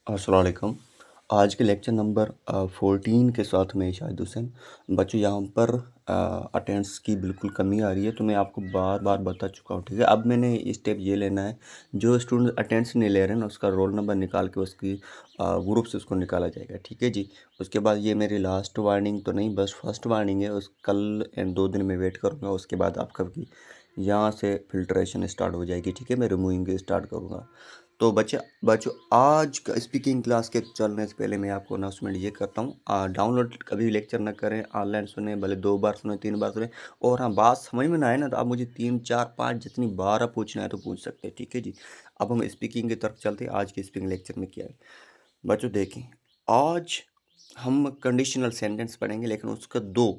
अस्सलाम वालेकुम। आज के लेक्चर नंबर 14 के साथ में शाहिद हुसैन। बच्चों यहाँ पर अटेंडेंस की बिल्कुल कमी आ रही है, तो मैं आपको बार बार बता चुका हूँ, ठीक है। अब मैंने स्टेप ये लेना है, जो स्टूडेंट अटेंडेंस नहीं ले रहे हैं ना, उसका रोल नंबर निकाल के उसकी ग्रुप से उसको निकाला जाएगा, ठीक है जी। उसके बाद ये मेरी लास्ट वार्निंग तो नहीं, बस फर्स्ट वार्निंग है। उस कल एंड 2 दिन में वेट करूँगा, उसके बाद आपका भी यहाँ से फिल्ट्रेशन स्टार्ट हो जाएगी, ठीक है। मैं रिमूविंग स्टार्ट करूँगा। तो बच्चों आज का स्पीकिंग क्लास के चलने से पहले मैं आपको अनाउंसमेंट ये करता हूँ, डाउनलोड कभी लेक्चर ना करें, ऑनलाइन सुने, भले 2 बार सुने, 3 बार सुने। और हाँ, बात समझ में ना आए ना, तो आप मुझे 3 4 5 जितनी बार आप पूछना है तो पूछ सकते हैं, ठीक है जी। अब हम स्पीकिंग की तरफ चलते हैं। आज के स्पीकिंग लेक्चर में क्या है बच्चों, देखें। आज हम कंडीशनल सेंटेंस पढ़ेंगे, लेकिन उसका दो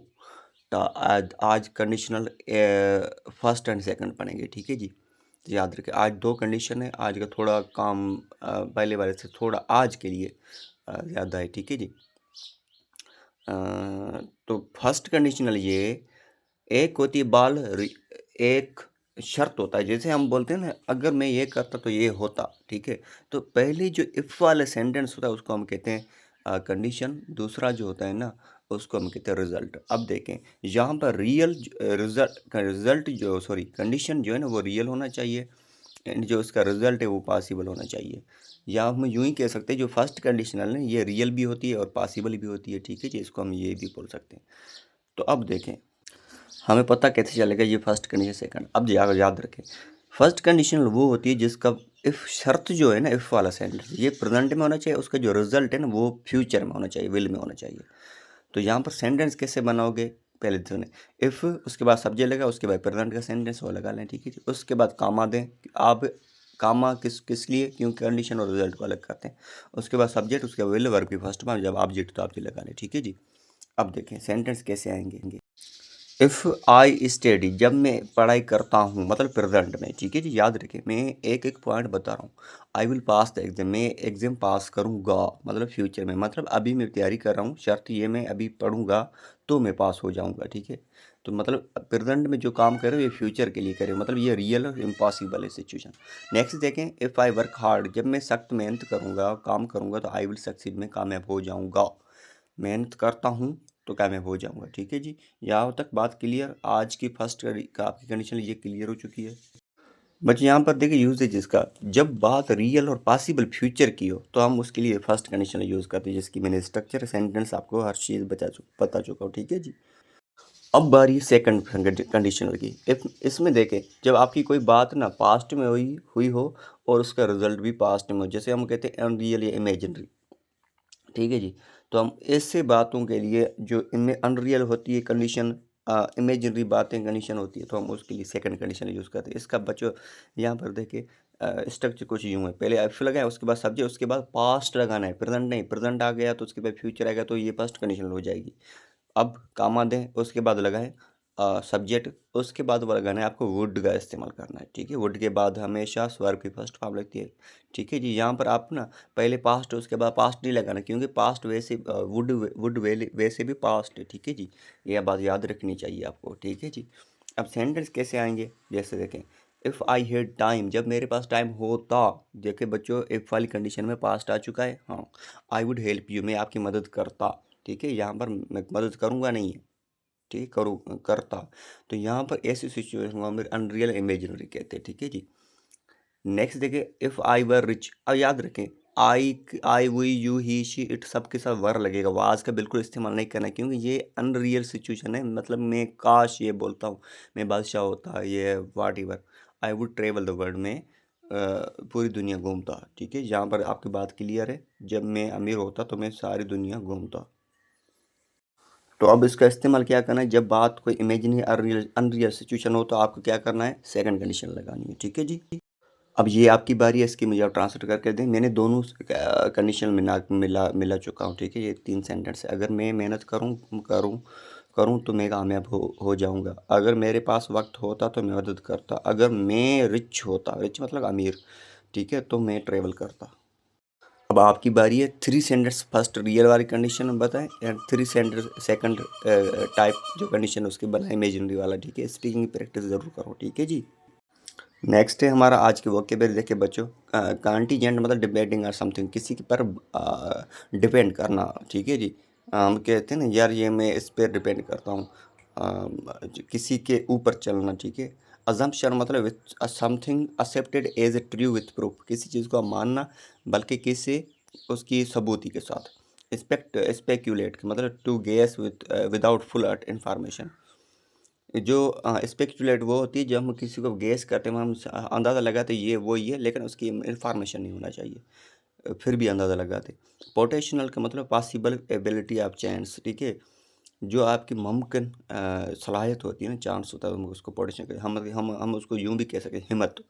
आज कंडीशनल फर्स्ट एंड सेकंड पढ़ेंगे, ठीक है जी। तो याद रखें, आज 2 कंडीशन है। आज का थोड़ा काम पहले वाले से थोड़ा आज के लिए ज़्यादा है, ठीक है जी। अ, तो फर्स्ट कंडीशनल ये एक होती है एक शर्त होता है, जैसे हम बोलते हैं ना, अगर मैं ये करता तो ये होता, ठीक है। तो पहले जो इफ़ वाला सेंटेंस होता है उसको हम कहते हैं कंडीशन। दूसरा जो होता है ना, उसको हम कहते हैं रिजल्ट। अब देखें, यहाँ पर रिजल्ट जो सॉरी कंडीशन जो है ना, वो रियल होना चाहिए, एंड जो उसका रिजल्ट है वो पॉसिबल होना चाहिए। या हम यूँ ही कह सकते हैं, जो फर्स्ट कंडीशनल है ये रियल भी होती है और पॉसिबल भी होती है, ठीक है जी। इसको हम ये भी बोल सकते हैं। तो अब देखें, हमें पता कैसे चलेगा ये फर्स्ट कंडीशन सेकंड। अब याद रखें, फर्स्ट कंडीशन वो होती है जिसका इफ़ शर्त जो है ना, इफ़ वाला सेंटेंस ये प्रेजेंट में होना चाहिए, उसका जो रिजल्ट है ना वो फ्यूचर में होना चाहिए, विल में होना चाहिए। तो यहाँ पर सेंटेंस कैसे बनाओगे, पहले सुने। इफ़, उसके बाद सब्जेक्ट लगा, उसके बाद प्रेजेंट का सेंटेंस वो लगा लें, ठीक है जी। उसके बाद कामा दें। आप कामा किस किस लिए, क्योंकि कंडीशन और रिजल्ट को अलग करते हैं। उसके बाद सब्जेक्ट, उसके बाद विल, वर्ब की फर्स्ट में, जब ऑब्जेक्ट तो ऑब्जेक्ट लगा लें, ठीक है जी। अब देखें सेंटेंस कैसे आएंगे। इफ़ आई स्टडी, जब मैं पढ़ाई करता हूँ, मतलब प्रेजेंट में, ठीक है जी। याद रखें, मैं एक एक पॉइंट बता रहा हूँ। I will pass the exam, मैं एग्जाम पास करूँगा, मतलब फ्यूचर में, मतलब अभी मैं तैयारी कर रहा हूँ, शर्त ये मैं अभी पढ़ूंगा तो मैं पास हो जाऊँगा, ठीक है। तो मतलब प्रेजेंट में जो काम कर रहे हो ये फ्यूचर के लिए करें, मतलब ये रियल और इम्पॉसिबल है सिचुएशन। नेक्स्ट देखें, इफ़ आई वर्क हार्ड, जब मैं सख्त मेहनत करूँगा, काम करूँगा, तो आई विल सक्सीड, मैं कामयाब हो जाऊँगा। मेहनत करता हूँ तो कामयाब हो जाऊँगा, ठीक है जी। यहाँ तक बात क्लियर। आज की फर्स्ट आपकी कंडीशन ये क्लियर हो चुकी है। बट यहाँ पर देखिए यूजेज इसका, जब बात रियल और पॉसिबल फ्यूचर की हो तो हम उसके लिए फर्स्ट कंडीशन यूज़ करते हैं, जिसकी मैंने स्ट्रक्चर सेंटेंस आपको हर चीज़ बता चुका हूँ, ठीक है जी। अब बारी सेकंड कंडीशनल की। इफ इसमें देखें, जब आपकी कोई बात ना पास्ट में हुई हुई हो और उसका रिजल्ट भी पास्ट में हो, जैसे हम कहते हैं अनरियल या इमेजिनरी, ठीक है जी। तो हम ऐसे बातों के लिए जो इनमें अनरियल होती है कंडीशन, इमेजिनरी बातें कंडीशन होती है, तो हम उसके लिए सेकंड कंडीशन यूज़ करते हैं। इसका बच्चों यहाँ पर देखिए स्ट्रक्चर कुछ यूँ है, पहले एफ लगाए, उसके बाद सब्जेक्ट, उसके बाद पास्ट लगाना है, प्रेजेंट नहीं। प्रेजेंट आ गया तो उसके बाद फ्यूचर आएगा, तो ये फर्स्ट कंडीशन हो जाएगी। अब कामा दें, उसके बाद लगाएं सब्जेक्ट, उसके बाद वो लगाना है आपको वुड का इस्तेमाल करना है, ठीक है। वुड के बाद हमेशा स्वर्ग की फर्स्ट फॉर्म लगती है, ठीक है जी। यहाँ पर आप ना पहले पास्ट, उसके बाद पास्ट नहीं लगाना, क्योंकि पास्ट वैसे वुड वैसे भी पास्ट है, ठीक है जी। यह बात याद रखनी चाहिए आपको, ठीक है जी। अब सेंटेंस कैसे आएंगे, जैसे देखें, इफ़ आई हैड टाइम, जब मेरे पास टाइम होता। देखिए बच्चों, इफ़ वाली कंडीशन में पास्ट आ चुका है, हाँ। आई वुड हेल्प यू, मैं आपकी मदद करता, ठीक है। यहाँ पर मैं मदद करूँगा नहीं है, ठीक है, करूँ करता। तो यहाँ पर ऐसी सिचुएशन को हम अनरियल इमेजिनरी कहते हैं, ठीक है जी। नेक्स्ट देखिए, इफ़ आई वर रिच, अब याद रखें, I we you he she it सबके साथ वर लगेगा, वाज का बिल्कुल इस्तेमाल नहीं करना है, क्योंकि ये अनरियल सिचुएशन है। मतलब मैं काश ये बोलता हूँ, मैं बादशाह होता, ये whatever, I would travel the world में, पूरी दुनिया घूमता, ठीक है। यहाँ पर आपकी बात क्लियर है, जब मैं अमीर होता तो मैं सारी दुनिया घूमता। तो अब इसका इस्तेमाल क्या करना है, जब बात कोई इमेजिनरी अनरियल सिचुएशन हो तो आपको क्या करना है, सेकंड कंडीशन लगानी है, ठीक है जी। अब ये आपकी बारी है, इसकी मुझे आप ट्रांसलेट करके दें। मैंने दोनों कंडीशन मिला चुका हूँ, ठीक है। ये 3 सेंटेंस है। अगर मैं मेहनत करूँ करूँ करूँ तो मैं कामयाब हो जाऊँगा। अगर मेरे पास वक्त होता तो मैं मदद करता। अगर मैं रिच होता, रिच मतलब अमीर, ठीक है, तो मैं ट्रेवल करता। अब आपकी बारी है। 3 सेंटेंस फर्स्ट रियल वाली कंडीशन बताएं, एंड 3 सेंटेंस सेकंड टाइप जो कंडीशन उसके बनाए इमेजिनरी वाला, ठीक है। स्पीकिंग की प्रैक्टिस ज़रूर करो, ठीक है जी। नेक्स्ट है हमारा आज के वोकेबलरी। देखिए बच्चों, कॉन्टीजेंट मतलब डिपेंडिंग और समथिंग, किसी के पर डिपेंड करना, ठीक है जी। हम कहते हैं ना यार ये मैं इस पर डिपेंड करता हूँ, किसी के ऊपर चलना, ठीक है। अजम्पशन मतलब with something accepted as a true with proof, किसी चीज़ को मानना बल्कि किसी उसकी सबूती के साथ। स्पेक्यूलेट मतलब to guess with without full information. जो स्पेक्युलेट वो होती है जब हम किसी को गेस करते हैं, हम अंदाज़ा लगाते हैं ये वो ही है, लेकिन उसकी इंफॉर्मेशन नहीं होना चाहिए, फिर भी अंदाज़ा लगाते। पोटेंशियल का मतलब पॉसिबल एबिलिटी ऑफ चांस, ठीक है। जो आपकी मुमकिन सलाहियत होती है ना, चांस होता है, हम उसको पोटेंशियल, हम उसको यूं भी कह सकते हैं हिम्मत।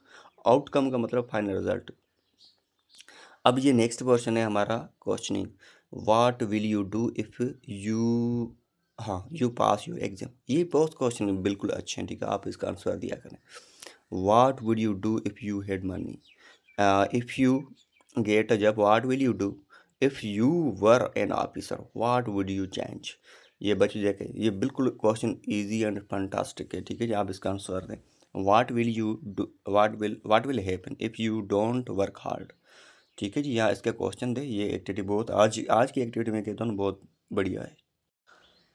आउटकम का मतलब फाइनल रिजल्ट। अब ये नेक्स्ट क्वेश्चन है हमारा questioning. What will you do if you, हाँ, यू पास योर एग्जाम। ये बहुत क्वेश्चन बिल्कुल अच्छे हैं, ठीक है, आप इसका आंसर दिया करें। What would you do if you had money, if you get a job, what will you do if you were an officer, what would you change. ये बच्चे देखें, ये बिल्कुल क्वेश्चन इजी एंड फंटास्टिक है, ठीक है जी, आप इसका आंसर दें। What will you do, what will happen if you don't work hard, ठीक है जी। यहाँ इसके क्वेश्चन दे। ये एक्टिविटी बहुत आज की एक्टिविटी में कहता हूँ बहुत बढ़िया है।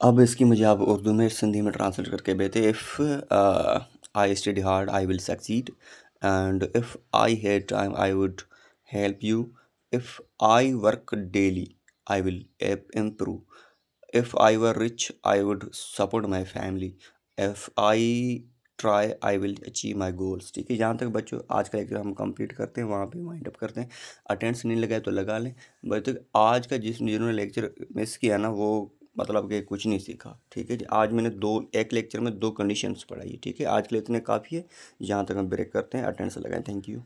अब इसकी मुझे आप उर्दू में सिंधी में ट्रांसलेट करके भेजते। If I study hard I will succeed, and if I had time I would help you, if I work daily I will improve, if I were rich I would support my family, if I try I will achieve my goals, ठीक है। जहाँ तक बच्चों आज का lecture हम complete करते हैं, वहाँ पे वाइंड अप करते हैं। अटेंडेंस नहीं लगाए तो लगा लें। बच्चों आज का जिन्होंने लेक्चर मिस किया ना, वो मतलब कि कुछ नहीं सीखा, ठीक है जी। आज मैंने एक लेक्चर में 2 कंडीशंस पढ़ाई, ठीक है। आज के लिए इतने काफ़ी है, यहाँ तक हम ब्रेक करते हैं। अटेंडेंस लगाएं। Thank you.